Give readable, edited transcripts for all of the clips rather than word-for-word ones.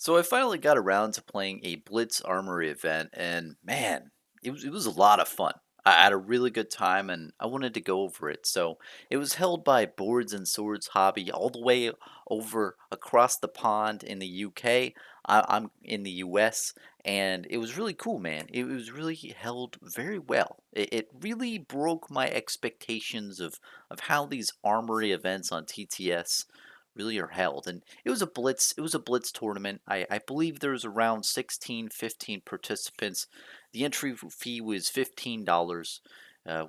So I finally got around to playing a Blitz Armory event, and man, it was a lot of fun. I had a really good time, and I wanted to go over it. So it was held by Boards and Swords Hobby, all the way over across the pond in the UK. I'm in the US, and it was really cool, man. It was really held very well. It really broke my expectations of how these Armory events on TTS really are held. And it was a blitz tournament. I believe there was around 16, 15 participants. The entry fee was $15,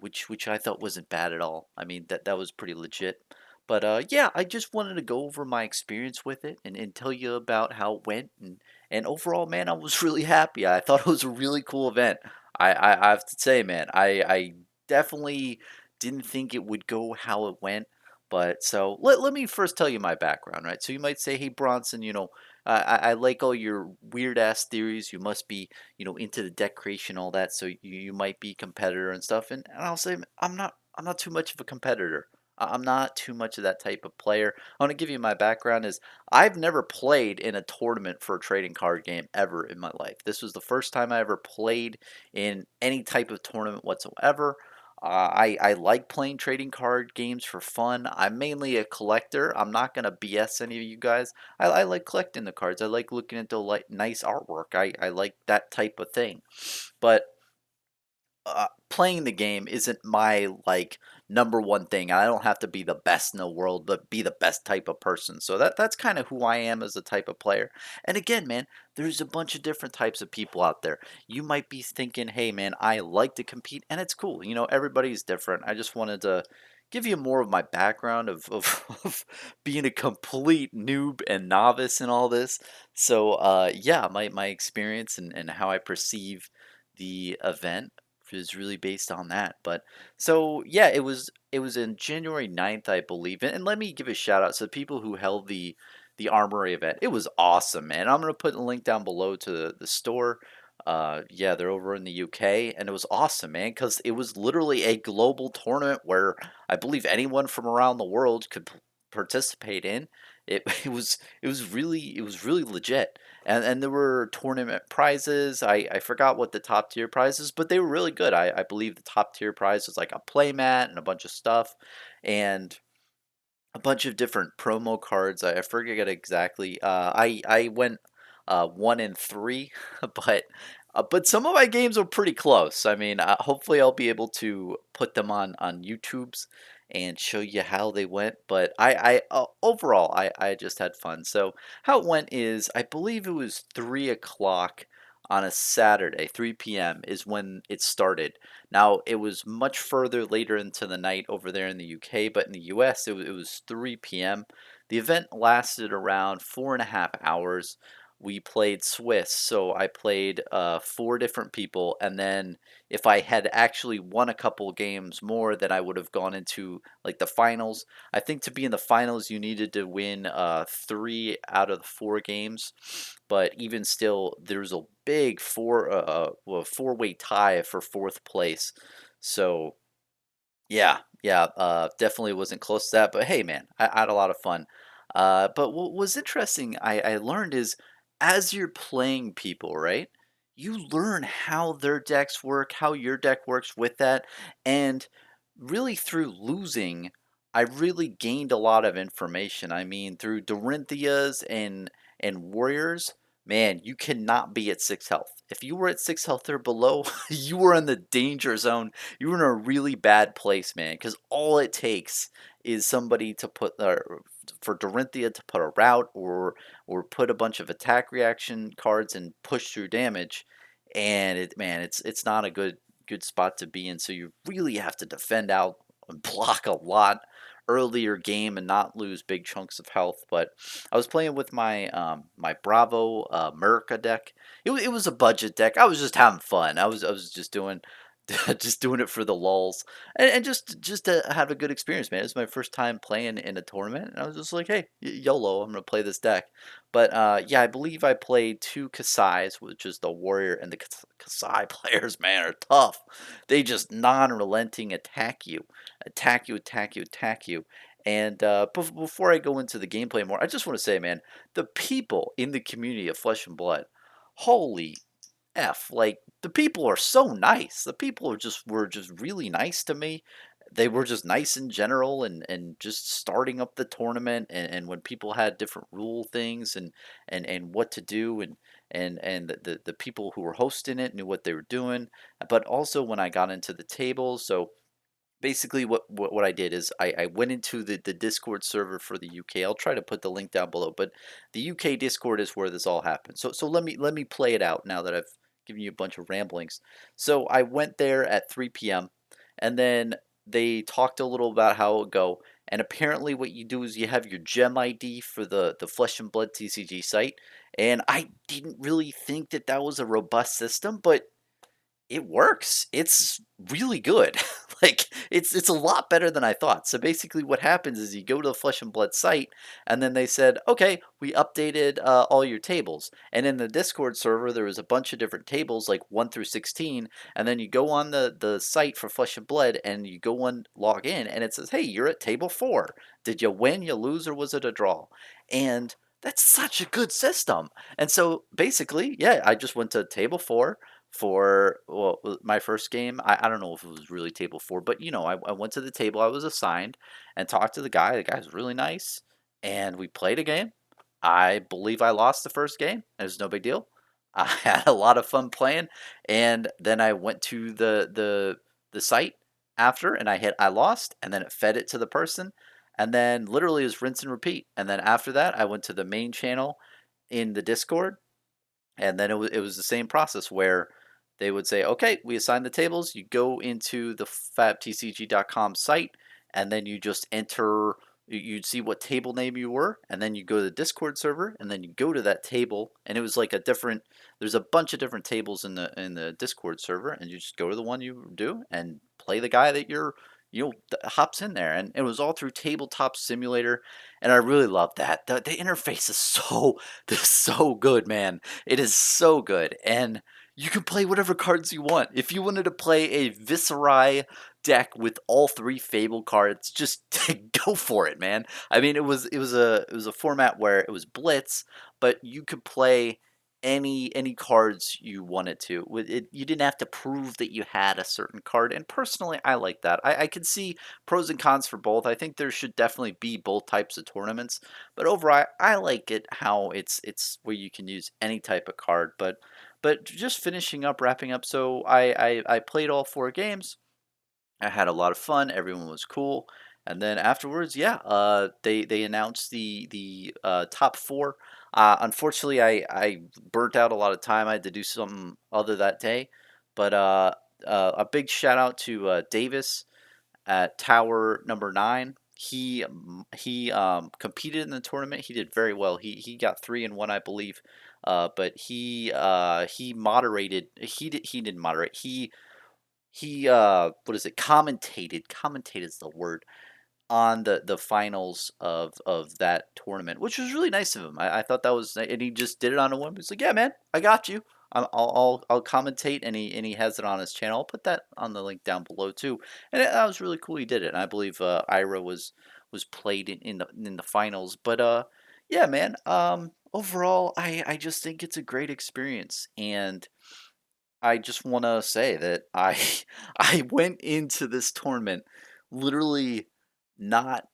which I thought wasn't bad at all. I mean, that was pretty legit. But yeah, I just wanted to go over my experience with it and tell you about how it went. And overall, man, I was really happy. I thought it was a really cool event. I have to say, man, I definitely didn't think it would go how it went. But so let me first tell you my background, right? So you might say, hey, Bronson, I like all your weird ass theories. You must be, into the deck creation, all that. So you might be competitor and stuff. And I'll say, I'm not too much of a competitor. I'm not too much of that type of player. I want to give you my background is I've never played in a tournament for a trading card game ever in my life. This was the first time I ever played in any type of tournament whatsoever. I like playing trading card games for fun. I'm mainly a collector. I'm not gonna BS any of you guys. I like collecting the cards. I like looking at the nice artwork. I like that type of thing. But playing the game isn't my number one thing. I don't have to be the best in the world, but be the best type of person. So that's kind of who I am as a type of player. And again, man, there's a bunch of different types of people out there. You might be thinking, hey, man, I like to compete, and it's cool. Everybody's different. I just wanted to give you more of my background of, of being a complete noob and novice in all this. So yeah, my experience and how I perceive the event is really based on that. But so yeah, it was in January 9th, I believe. And let me give a shout out to the people who held the Armory event. It was awesome, man. I'm gonna put a link down below to the store. Yeah, they're over in the UK, and it was awesome, man, because it was literally a global tournament where I believe anyone from around the world could participate in. It was really legit, and there were tournament prizes. I forgot what the top tier prizes, but they were really good. I believe the top tier prize was like a playmat and a bunch of stuff, and a bunch of different promo cards. I forget exactly. I went 1 and 3, but some of my games were pretty close. I mean, hopefully I'll be able to put them on YouTube's and show you how they went. But overall I just had fun. So how it went is I believe it was 3 o'clock on a Saturday. 3 p.m. is when it started. Now, it was much further later into the night over there in the UK, but in the US, it was 3 p.m. The event lasted around 4.5 hours. We played Swiss, so I played 4 different people, and then if I had actually won a couple games more, then I would have gone into like the finals. I think to be in the finals, you needed to win 3 out of the 4 games, but even still, there's a big four-way tie for fourth place. So yeah, definitely wasn't close to that. But hey, man, I had a lot of fun. But what was interesting, I learned is as you're playing people, right? You learn how their decks work, how your deck works with that, and really through losing, I really gained a lot of information. I mean, through Dorinthias and Warriors, man, you cannot be at 6 health. If you were at 6 health or below, you were in the danger zone. You were in a really bad place, man, because all it takes is somebody to put for Dorinthia to put a route or put a bunch of attack reaction cards and push through damage, and it's not a good spot to be in. So you really have to defend out and block a lot earlier game and not lose big chunks of health. But I was playing with my Bravo America deck. It was a budget deck. I was just having fun. I was just doing just doing it for the lulls and just to have a good experience, man. It's my first time playing in a tournament, and I was just like, hey, YOLO, I'm gonna play this deck. But yeah, I believe I played 2 Kasai's, which is the warrior, and the Kasai players, man, are tough. They just non-relenting attack you, attack you, attack you, attack you, And before I go into the gameplay more, I just want to say, man, the people in the community of Flesh and Blood, holy F. Like, the people are so nice. The people were just really nice to me. They were just nice in general, and just starting up the tournament, and when people had different rule things, and what to do, and the people who were hosting it knew what they were doing. But also when I got into the table, so basically what I did is I went into the Discord server for the UK. I'll try to put the link down below, but the UK Discord is where this all happened. So let me play it out now that I've given you a bunch of ramblings. So I went there at 3 p.m. and then they talked a little about how it would go. And apparently what you do is you have your gem ID for the Flesh and Blood TCG site. And I didn't really think that that was a robust system, but it works. It's really good. Like, it's a lot better than I thought. So basically what happens is you go to the Flesh and Blood site, and then they said, "Okay, we updated all your tables." And in the Discord server there was a bunch of different tables, like 1 through 16, and then you go on the site for Flesh and Blood, and you go on log in, and it says, "Hey, you're at table 4. Did you win, you lose, or was it a draw?" And that's such a good system. And so basically, yeah, I just went to table 4 for, well, my first game. I don't know if it was really table 4, but I went to the table I was assigned and talked to the guy. The guy was really nice, and we played a game. I believe I lost the first game. It was no big deal. I had a lot of fun playing, and then I went to the site after, and I lost, and then it fed it to the person, and then literally it was rinse and repeat. And then after that, I went to the main channel in the Discord, and then it was the same process where they would say, "Okay, we assign the tables. You go into the fabtcg.com site, and then you just enter. You'd see what table name you were, and then you go to the Discord server, and then you go to that table, and it was like a different. There's a bunch of different tables in the Discord server, and you just go to the one you do and play the guy that hops in there, and it was all through Tabletop Simulator, and I really love that. The interface is so good, man. It is so good, and you can play whatever cards you want. If you wanted to play a Viserai deck with all three Fable cards, just go for it, man. I mean, it was a format where it was Blitz, but you could play any cards you wanted to. With it, you didn't have to prove that you had a certain card, and personally, I like that. I can see pros and cons for both. I think there should definitely be both types of tournaments, but overall, I like it how it's where you can use any type of card. But just finishing up, wrapping up. So I played all 4 games. I had a lot of fun. Everyone was cool. And then afterwards, yeah, they announced the top 4. Unfortunately, I burnt out a lot of time. I had to do something other that day. But a big shout out to Davis at Tower number 9. He competed in the tournament. He did very well. He got 3-1, I believe. But he moderated. He didn't moderate. He what is it? Commentated. Commentated is the word on the finals of that tournament, which was really nice of him. I thought that was, and he just did it on a whim. He's like, "Yeah, man, I got you. I'll commentate," and he has it on his channel. I'll put that on the link down below too. And that was really cool. He did it. And I believe Ira was played in the finals. But yeah, man. Overall, I just think it's a great experience, and I just want to say that I I went into this tournament literally not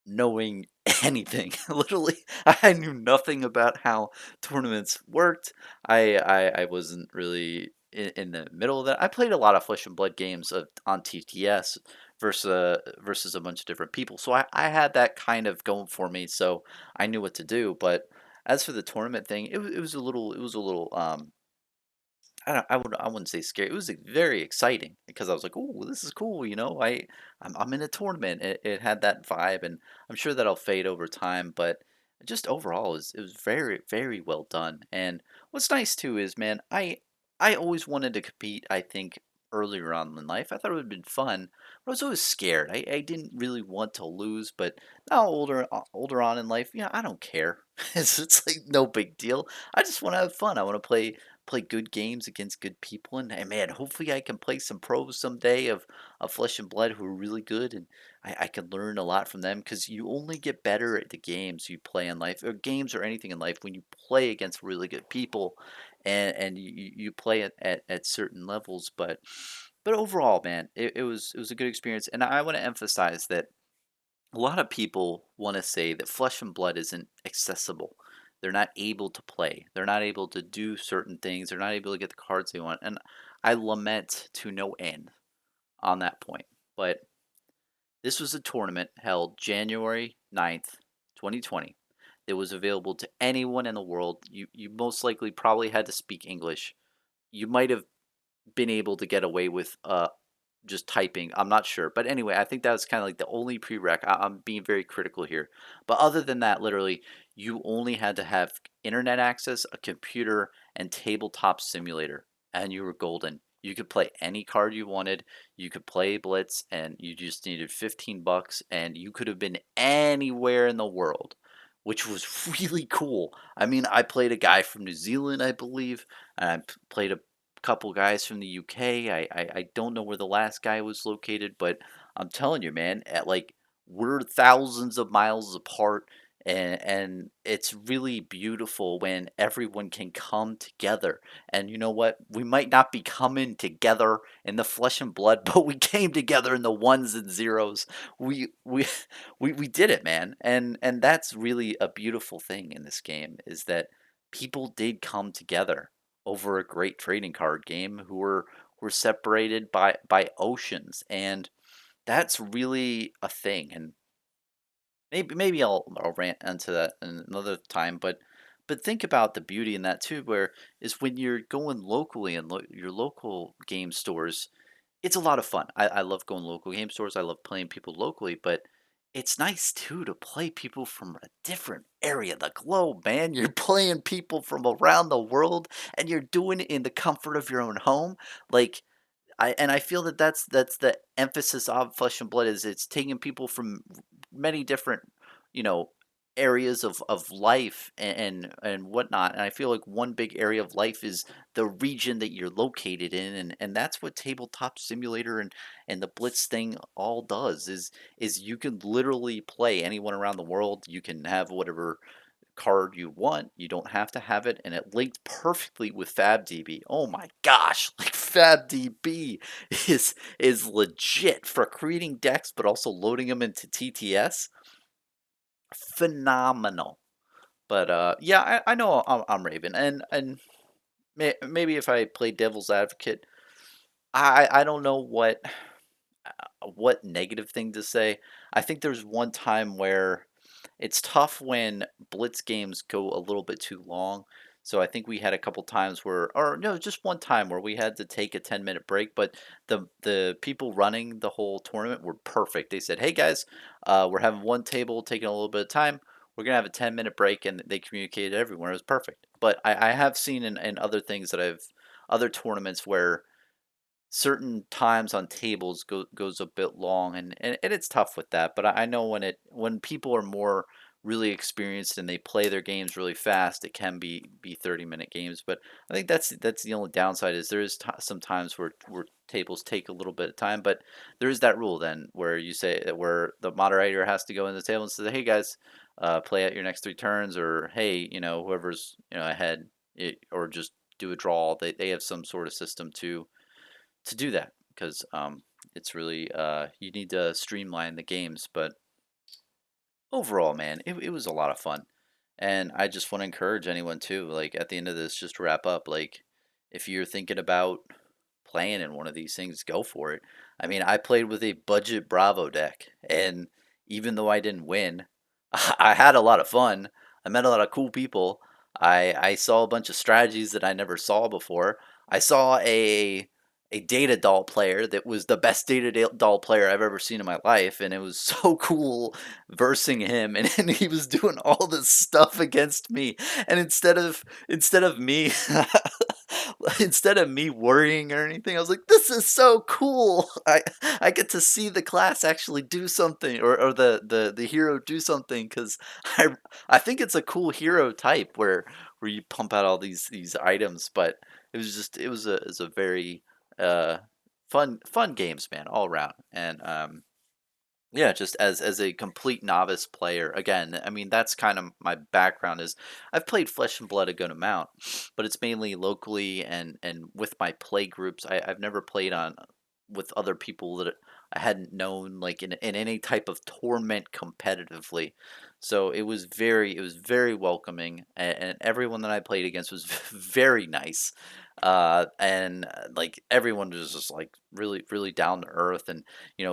knowing anything. Literally, I knew nothing about how tournaments worked. I wasn't really in the middle of that. I played a lot of Flesh and Blood games on TTS versus a bunch of different people, so I had that kind of going for me. So I knew what to do. But as for the tournament thing, it was a little I wouldn't say scary. It was like, very exciting because I was like, "Oh, this is cool." I'm in a tournament. It had that vibe, and I'm sure that'll fade over time. But just overall, it was very very well done. And what's nice too is, man, I always wanted to compete. I think earlier on in life, I thought it would have been fun, but I was always scared. I didn't really want to lose, but now older on in life, I don't care. It's like no big deal. I just want to have fun. I want to play good games against good people, and man, hopefully I can play some pros someday of Flesh and Blood who are really good, and I can learn a lot from them because you only get better at the games you play in life, or games or anything in life, when you play against really good people, and you play at certain levels. But overall, man, it was a good experience, and I want to emphasize that a lot of people want to say that Flesh and Blood isn't accessible. They're not able to play. They're not able to do certain things. They're not able to get the cards they want. And I lament to no end on that point. But this was a tournament held January 9th, 2020. It was available to anyone in the world. You most likely probably had to speak English. You might have been able to get away with just typing. I'm not sure, but anyway, I think that was kind of like the only prereq. I'm being very critical here, but other than that, literally, you only had to have internet access, a computer, and tabletop simulator, and you were golden. You could play any card you wanted. You could play Blitz, and you just needed $15, and you could have been anywhere in the world, which was really cool. I mean, I played a guy from New Zealand, I believe, and played a couple guys from the UK. I don't know where the last guy was located, but I'm telling you, man, at like we're thousands of miles apart, and it's really beautiful when everyone can come together. And you know what? We might not be coming together in the flesh and blood, but we came together in the ones and zeros. We we did it, man. And that's really a beautiful thing in this game is that people did come together over a great trading card game who were separated by oceans, and that's really a thing. And maybe I'll rant into that another time, but think about the beauty in that too, where is when you're going locally in your local game stores, it's a lot of fun. I love going to local game stores. I love playing people locally, but it's nice too to play people from a different area of the globe, man. You're playing people from around the world, and you're doing it in the comfort of your own home. Like I feel that that's the emphasis of Flesh and Blood is it's taking people from many different, you know, areas of life and whatnot. And I feel like one big area of life is the region that you're located in, and that's what Tabletop Simulator and the Blitz thing all does is you can literally play anyone around the world. You can have whatever card you want. You don't have to have it, and it linked perfectly with FabDB. Oh my gosh, like FabDB is legit for creating decks, but also loading them into TTS. Phenomenal. But yeah, I know I'm Raven, and maybe if I play devil's advocate, I don't know what negative thing to say. I think there's one time where it's tough when blitz games go a little bit too long. So I think we had a couple times where, or no, just one time where we had to take a 10-minute break. But the people running the whole tournament were perfect. They said, "Hey guys, we're having one table taking a little bit of time. We're gonna have a 10-minute break," and they communicated everywhere. It was perfect. But I have seen in other things that I've other tournaments where certain times on tables goes a bit long, and it's tough with that. But I know when people are more really experienced and they play their games really fast, it can be 30-minute games. But I think that's the only downside is there is some times where tables take a little bit of time. But there is that rule then where you say where the moderator has to go in the table and say, "Hey guys, play out your next 3 turns," or "Hey, whoever's ahead, or just do a draw." They have some sort of system to do that because it's really you need to streamline the games. But overall, man, it was a lot of fun, and I just want to encourage anyone too. Like at the end of this, just to wrap up, like if you're thinking about playing in one of these things, go for it. I mean, I played with a budget Bravo deck, and even though I didn't win, I had a lot of fun. I met a lot of cool people. I saw a bunch of strategies that I never saw before. I saw a data doll player that was the best doll player I've ever seen in my life, and it was so cool versing him, and he was doing all this stuff against me, and instead of me instead of me worrying or anything, I was like, "This is so cool! I get to see the class actually do something, or the hero do something." Because I think it's a cool hero type where you pump out all these items. But it was a very uh fun games, man, all around. And yeah, just as a complete novice player, again, I mean, that's kind of my background is I've played Flesh and Blood a good amount, but it's mainly locally and with my play groups. I've never played on with other people that I hadn't known like in any type of tournament competitively. So it was very welcoming, and everyone that I played against was very nice. Like everyone was just like really down to earth. And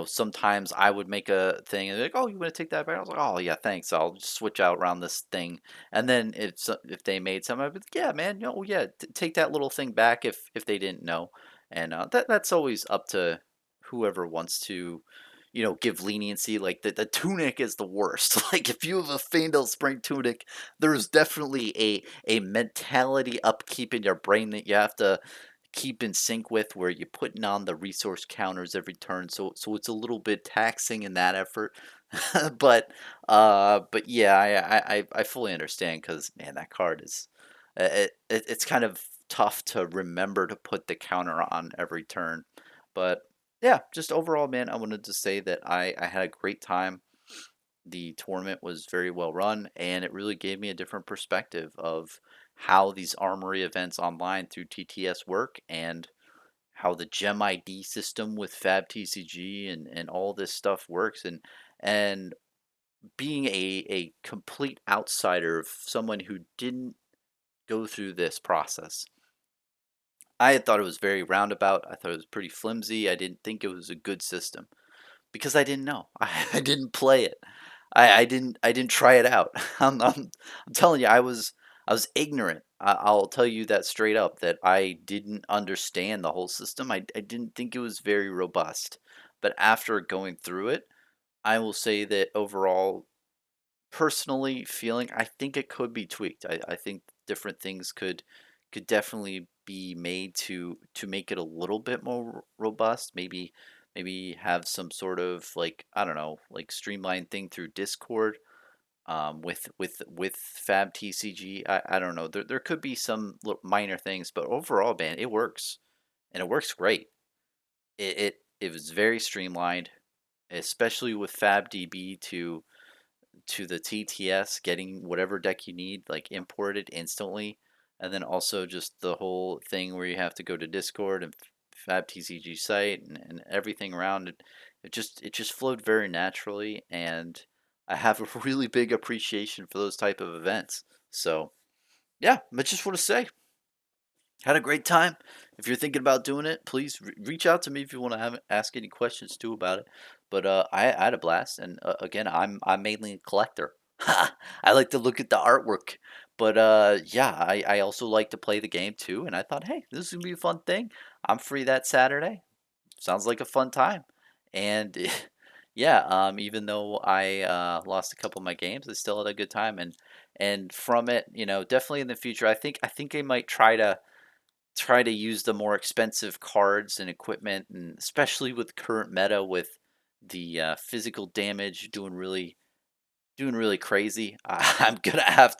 sometimes I would make a thing and they're like, "Oh, you want to take that back?" I was like, "Oh, yeah, thanks. I'll just switch out around this thing." And then if they made some, I'd be like, "Yeah, man, yeah, take that little thing back if they didn't know." And that's always up to whoever wants to, give leniency. Like the tunic is the worst. Like if you have a Faendal Spring tunic, there's definitely a mentality upkeep in your brain that you have to keep in sync with, where you're putting on the resource counters every turn, so it's a little bit taxing in that effort. But yeah, I fully understand, because man, that card is it's kind of tough to remember to put the counter on every turn. But yeah, just overall, man, I wanted to say that I had a great time. The tournament was very well run, and it really gave me a different perspective of how these armory events online through TTS work, and how the gem ID system with Fab TCG and all this stuff works. And being a complete outsider, of someone who didn't go through this process, I had thought it was very roundabout. I thought it was pretty flimsy. I didn't think it was a good system, because I didn't know. I didn't play it. I didn't try it out. I'm telling you, I was ignorant. I'll tell you that straight up, that I didn't understand the whole system. I didn't think it was very robust. But after going through it, I will say that overall, personally feeling, I think it could be tweaked. I think different things could definitely be made to make it a little bit more robust. Maybe have some sort of, like, I don't know, like streamlined thing through Discord, with Fab TCG. I don't know. There could be some minor things, but overall, man, it works, and it works great. It was very streamlined, especially with FabDB to the TTS, getting whatever deck you need like imported instantly. And then also just the whole thing where you have to go to Discord and Fab TCG site, and everything around it. It just flowed very naturally, and I have a really big appreciation for those type of events. So yeah, I just want to say, had a great time. If you're thinking about doing it, please reach out to me if you want to ask any questions too about it. But I had a blast, and again, I'm mainly a collector. I like to look at the artwork, but yeah, I also like to play the game too. And I thought, hey, this is gonna be a fun thing. I'm free that Saturday. Sounds like a fun time. And yeah, even though I lost a couple of my games, I still had a good time. And from it, definitely in the future, I think I might try to use the more expensive cards and equipment, and especially with current meta, with the physical damage doing really crazy. I'm gonna have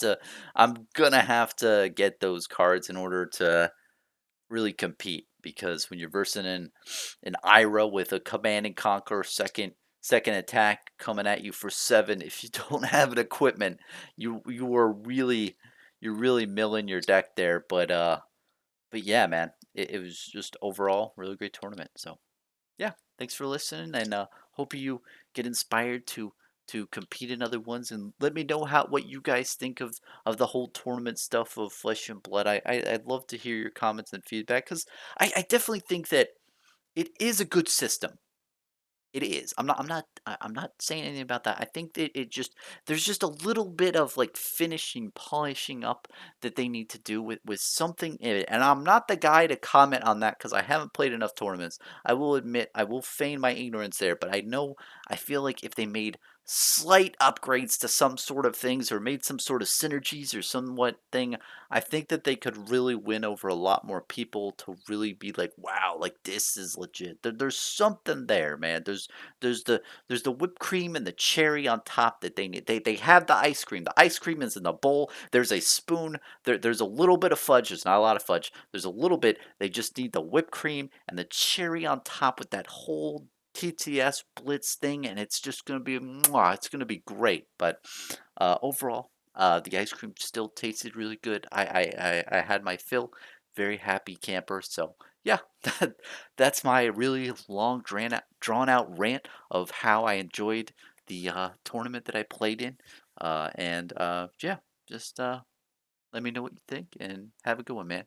to get those cards in order to really compete, because when you're versing in an Ira with a command and conquer second attack coming at you for 7, if you don't have an equipment, you're really milling your deck there. But yeah, man, it was just overall really great tournament. So yeah, thanks for listening, and hope you get inspired to compete in other ones, and let me know what you guys think of the whole tournament stuff of Flesh and Blood. I'd love to hear your comments and feedback, because I definitely think that it is a good system. It is. I'm not saying anything about that. I think that it just there's just a little bit of like finishing, polishing up that they need to do with something in it. And I'm not the guy to comment on that, because I haven't played enough tournaments. I will admit, I will feign my ignorance there, but I feel like if they made slight upgrades to some sort of things or made some sort of synergies or somewhat thing, I think that they could really win over a lot more people to really be like, wow, like this is legit. There's something there, man. There's the there's the whipped cream and the cherry on top that they need. They have the ice cream. The ice cream is in the bowl. There's a spoon. There's a little bit of fudge. There's not a lot of fudge. There's a little bit. They just need the whipped cream and the cherry on top with that whole TTS Blitz thing, and it's just gonna be mwah, it's gonna be great. But overall, the ice cream still tasted really good. I had my fill. Very happy camper. So yeah, that's my really long drawn out rant of how I enjoyed the tournament that I played in. And yeah, just let me know what you think and have a good one, man.